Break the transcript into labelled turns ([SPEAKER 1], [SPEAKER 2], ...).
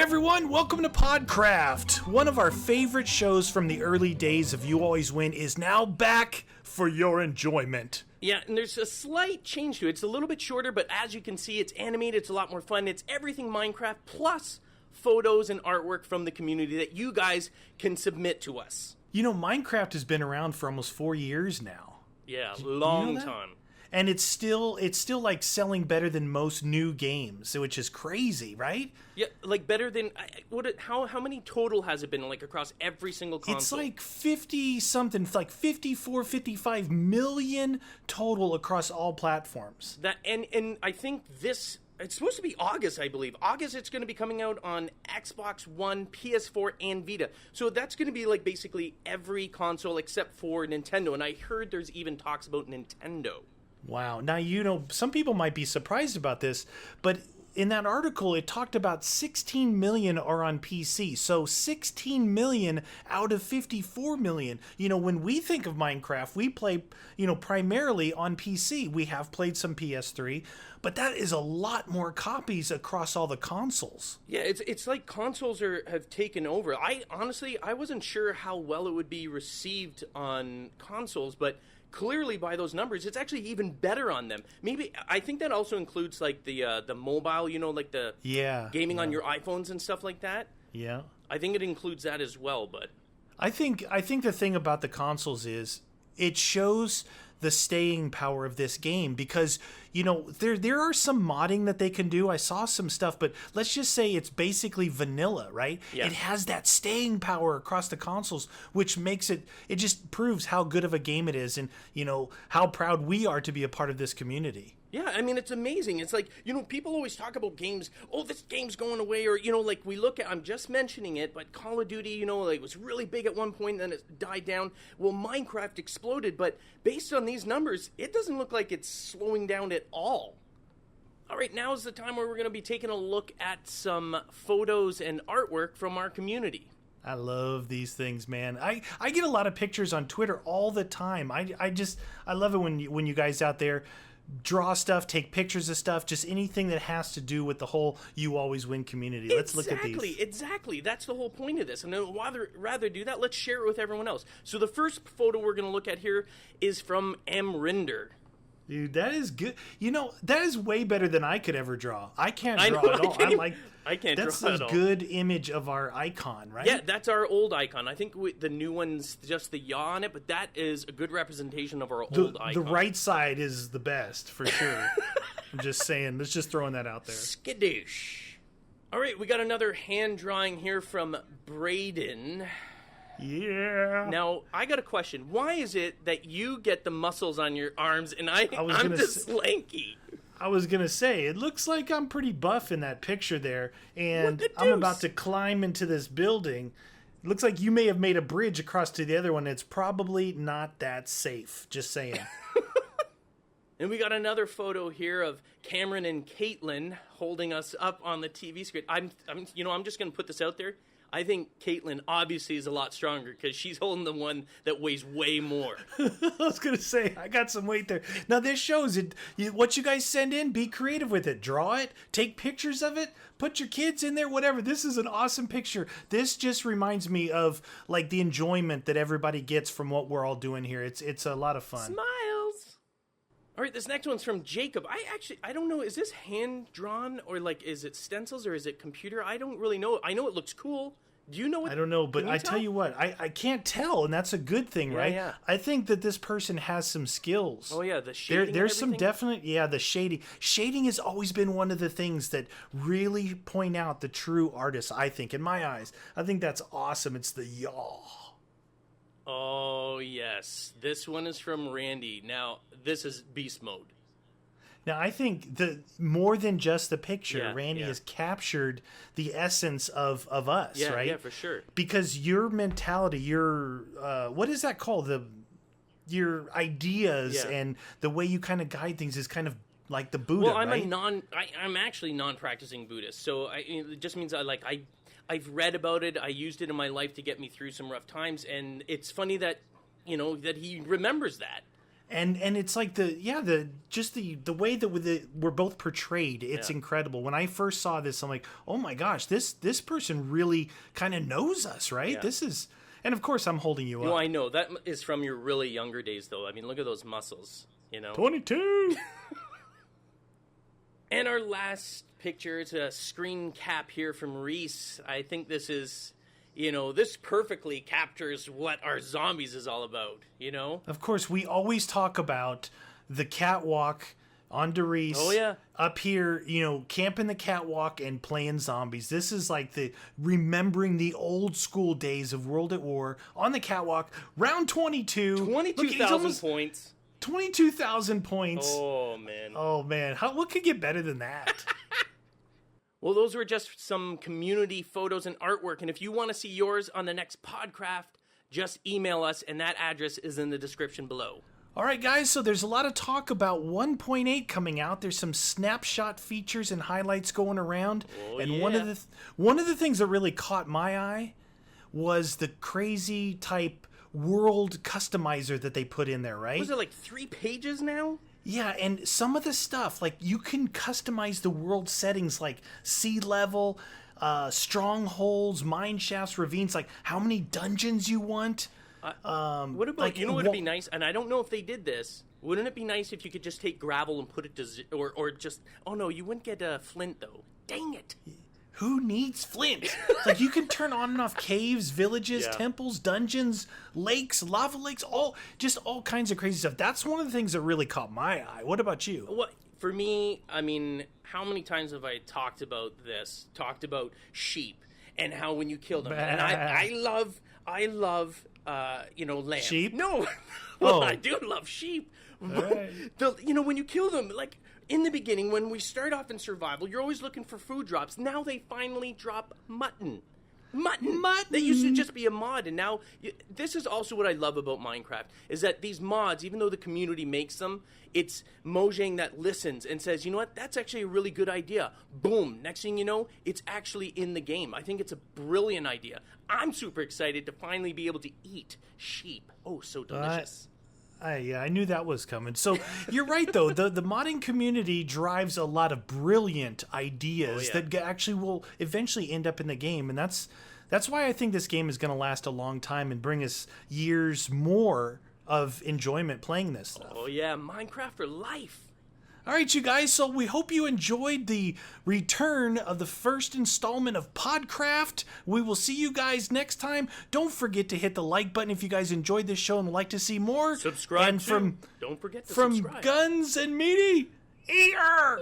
[SPEAKER 1] everyone, welcome to PodCraft. One of our favorite shows from the early days of You Always Win is now back for your enjoyment.
[SPEAKER 2] Yeah, and there's a slight change to it. It's a little bit shorter, but as you can see, it's animated, it's a lot more fun. It's everything Minecraft plus photos and artwork from the community that you guys can submit to us.
[SPEAKER 1] You know, Minecraft has been around for almost 4 years now.
[SPEAKER 2] Yeah, long time.
[SPEAKER 1] And it's still like selling better than most new games, which is crazy, right?
[SPEAKER 2] Yeah, like better than how many total has it been like across every single console?
[SPEAKER 1] It's like 50 something, like 54, 55 million total across all platforms.
[SPEAKER 2] That and I think it's supposed to be August, I believe. August, it's going to be coming out on Xbox One, PS4, and Vita. So that's going to be like basically every console except for Nintendo. And I heard there's even talks about Nintendo.
[SPEAKER 1] Wow. Now, you know, some people might be surprised about this, but in that article, it talked about 16 million are on PC. So 16 million out of 54 million. You know, when we think of Minecraft, we play, primarily on PC. We have played some PS3, but that is a lot more copies across all the consoles.
[SPEAKER 2] Yeah, it's like consoles have taken over. I wasn't sure how well it would be received on consoles, but clearly by those numbers, it's actually even better on them. Maybe I think that also includes like the mobile, like the gaming on your iPhones and stuff like that.
[SPEAKER 1] Yeah,
[SPEAKER 2] I think it includes that as well. But
[SPEAKER 1] I think the thing about the consoles is it shows the staying power of this game because, there are some modding that they can do. I saw some stuff, but let's just say it's basically vanilla, right? Yeah. It has that staying power across the consoles, which makes it just proves how good of a game it is and, how proud we are to be a part of this community.
[SPEAKER 2] Yeah, I mean, it's amazing. It's like, people always talk about games, this game's going away, or, like we look at, I'm just mentioning it, but Call of Duty, it was really big at one point, and then it died down. Well, Minecraft exploded, but based on these numbers, it doesn't look like it's slowing down at all. All right, now is the time where we're going to be taking a look at some photos and artwork from our community.
[SPEAKER 1] I love these things, man. I get a lot of pictures on Twitter all the time. I love it when you guys out there draw stuff, take pictures of stuff, just anything that has to do with the whole You Always Win community. Let's look at these.
[SPEAKER 2] Exactly. That's the whole point of this. And then rather do that, let's share it with everyone else. So the first photo we're going to look at here is from M. Rinder.
[SPEAKER 1] Dude, that is good. That is way better than I could ever draw. I can't draw at all.
[SPEAKER 2] I can't draw at all.
[SPEAKER 1] That's a good image of our icon, right?
[SPEAKER 2] Yeah, that's our old icon. I think the new one's just the yaw on it, but that is a good representation of our old icon.
[SPEAKER 1] The right side is the best, for sure. I'm just saying. Let's just throwing that out there.
[SPEAKER 2] Skadoosh. All right, we got another hand drawing here from Braden.
[SPEAKER 1] Yeah.
[SPEAKER 2] Now, I got a question. Why is it that you get the muscles on your arms and I'm just lanky?
[SPEAKER 1] I was going to say, it looks like I'm pretty buff in that picture there, and I'm about to climb into this building. It looks like you may have made a bridge across to the other one. It's probably not that safe, just saying.
[SPEAKER 2] And we got another photo here of Cameron and Caitlin holding us up on the TV screen. I'm just going to put this out there. I think Caitlin obviously is a lot stronger because she's holding the one that weighs way more.
[SPEAKER 1] I was going to say, I got some weight there. Now, this shows it. What you guys send in, be creative with it. Draw it. Take pictures of it. Put your kids in there, whatever. This is an awesome picture. This just reminds me of, like, the enjoyment that everybody gets from what we're all doing here. It's a lot of fun.
[SPEAKER 2] Smiles. All right, this next one's from Jacob. I don't know. Is this hand-drawn or, is it stencils or is it computer? I don't really know. I know it looks cool. Do you know what?
[SPEAKER 1] I don't know, but I tell you what, I can't tell, and that's a good thing, right?
[SPEAKER 2] Yeah.
[SPEAKER 1] I think that this person has some skills.
[SPEAKER 2] Oh, yeah, the shading
[SPEAKER 1] There's some definite, the shading. Shading has always been one of the things that really point out the true artist, I think, in my eyes. I think that's awesome. It's the yaw.
[SPEAKER 2] Oh, yes. This one is from Randy. Now, this is beast mode.
[SPEAKER 1] Now, I think more than just the picture, Randy has captured the essence of us, right?
[SPEAKER 2] Yeah, for sure.
[SPEAKER 1] Because your mentality, your, what is that called? Your ideas and the way you kind of guide things is kind of like the Buddha,
[SPEAKER 2] well, I'm
[SPEAKER 1] right?
[SPEAKER 2] I'm actually non-practicing Buddhist, so it just means I've read about it. I used it in my life to get me through some rough times, and it's funny that, that he remembers that.
[SPEAKER 1] And it's like the way that we're both portrayed, it's incredible. When I first saw this, I'm like, oh my gosh, this person really kind of knows us, right?
[SPEAKER 2] Yeah.
[SPEAKER 1] This is, and of course I'm holding you up.
[SPEAKER 2] No, I know that is from your really younger days, though. I mean, look at those muscles,
[SPEAKER 1] 22.
[SPEAKER 2] And our last picture, it's a screen cap here from Reese. I think this is, this perfectly captures what our zombies is all about,
[SPEAKER 1] Of course, we always talk about the catwalk on Doris.
[SPEAKER 2] Oh, yeah.
[SPEAKER 1] Up here, camping the catwalk and playing zombies. This is like remembering the old school days of World at War on the catwalk. Round 22.
[SPEAKER 2] 22,000 points.
[SPEAKER 1] 22,000 points.
[SPEAKER 2] Oh, man.
[SPEAKER 1] Oh, man. What could get better than that?
[SPEAKER 2] Well, those were just some community photos and artwork. And if you want to see yours on the next PodCraft, just email us, and that address is in the description below.
[SPEAKER 1] All right, guys, so there's a lot of talk about 1.8 coming out. There's some snapshot features and highlights going around.
[SPEAKER 2] Oh,
[SPEAKER 1] and
[SPEAKER 2] yeah.
[SPEAKER 1] one of the things that really caught my eye was the crazy type world customizer that they put in there, right?
[SPEAKER 2] Was it like 3 pages now?
[SPEAKER 1] Yeah, and some of the stuff, like you can customize the world settings like sea level, strongholds, mine shafts, ravines, like how many dungeons you want.
[SPEAKER 2] What about,
[SPEAKER 1] like,
[SPEAKER 2] what would be nice, and I don't know if they did this, wouldn't it be nice if you could just take gravel and put it to, or just, oh no, you wouldn't get flint though. Dang it.
[SPEAKER 1] Who needs flint? It's like you can turn on and off caves, villages,
[SPEAKER 2] Yeah.
[SPEAKER 1] temples, dungeons, lakes, lava lakes, all kinds of crazy stuff. That's one of the things that really caught my eye. What about you?
[SPEAKER 2] What for me? I mean, how many times have I talked about this? Talked about sheep and how when you kill them, and I love, lamb.
[SPEAKER 1] Sheep?
[SPEAKER 2] No, well,
[SPEAKER 1] Oh.
[SPEAKER 2] I do love sheep.
[SPEAKER 1] Right.
[SPEAKER 2] When you kill them, like in the beginning, when we start off in survival, you're always looking for food drops. Now they finally drop mutton. Mutton. That used to just be a mod, and now this is also what I love about Minecraft is that these mods, even though the community makes them, it's Mojang that listens and says, you know what, that's actually a really good idea. Boom. Next thing you know, it's actually in the game. I think it's a brilliant idea. I'm super excited to finally be able to eat sheep. Oh, so delicious.
[SPEAKER 1] I knew that was coming. So you're right, though. The modding community drives a lot of brilliant ideas that actually will eventually end up in the game, and that's why I think this game is going to last a long time and bring us years more of enjoyment playing this stuff.
[SPEAKER 2] Oh yeah, Minecraft for life.
[SPEAKER 1] All right, you guys, so we hope you enjoyed the return of the first installment of PodCraft. We will see you guys next time. Don't forget to hit the like button if you guys enjoyed this show and would like to see more.
[SPEAKER 2] Subscribe,
[SPEAKER 1] and
[SPEAKER 2] too. Don't forget to
[SPEAKER 1] from
[SPEAKER 2] subscribe.
[SPEAKER 1] Guns and Meaty, eater!